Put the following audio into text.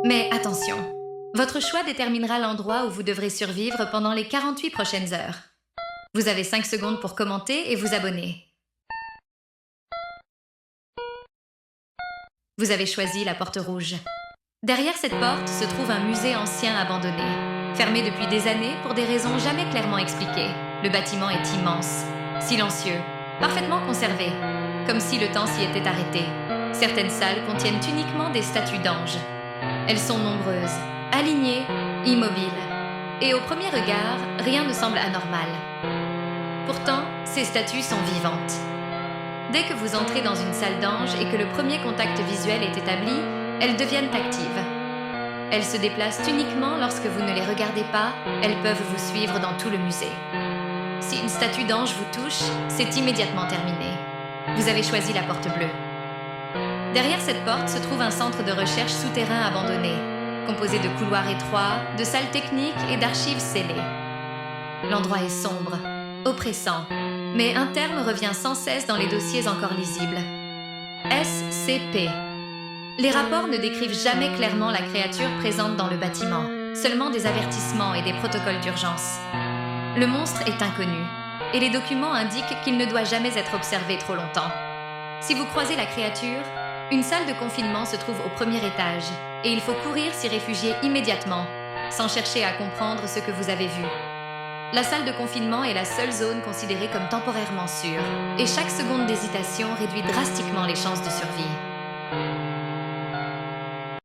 Mais attention, votre choix déterminera l'endroit où vous devrez survivre pendant les 48 prochaines heures. Vous avez 5 secondes pour commenter et vous abonner. Vous avez choisi la porte rouge. Derrière cette porte se trouve un musée ancien abandonné, fermé depuis des années pour des raisons jamais clairement expliquées. Le bâtiment est immense, silencieux, parfaitement conservé, comme si le temps s'y était arrêté. Certaines salles contiennent uniquement des statues d'anges. Elles sont nombreuses, alignées, immobiles. Et au premier regard, rien ne semble anormal. Pourtant, ces statues sont vivantes. Dès que vous entrez dans une salle d'ange et que le premier contact visuel est établi, elles deviennent actives. Elles se déplacent uniquement lorsque vous ne les regardez pas, elles peuvent vous suivre dans tout le musée. Si une statue d'ange vous touche, c'est immédiatement terminé. Vous avez choisi la porte bleue. Derrière cette porte se trouve un centre de recherche souterrain abandonné, composé de couloirs étroits, de salles techniques et d'archives scellées. L'endroit est sombre, oppressant, mais un terme revient sans cesse dans les dossiers encore lisibles. SCP. Les rapports ne décrivent jamais clairement la créature présente dans le bâtiment, seulement des avertissements et des protocoles d'urgence. Le monstre est inconnu, et les documents indiquent qu'il ne doit jamais être observé trop longtemps. Si vous croisez la créature, une salle de confinement se trouve au premier étage, et il faut courir s'y réfugier immédiatement, sans chercher à comprendre ce que vous avez vu. La salle de confinement est la seule zone considérée comme temporairement sûre, et chaque seconde d'hésitation réduit drastiquement les chances de survie.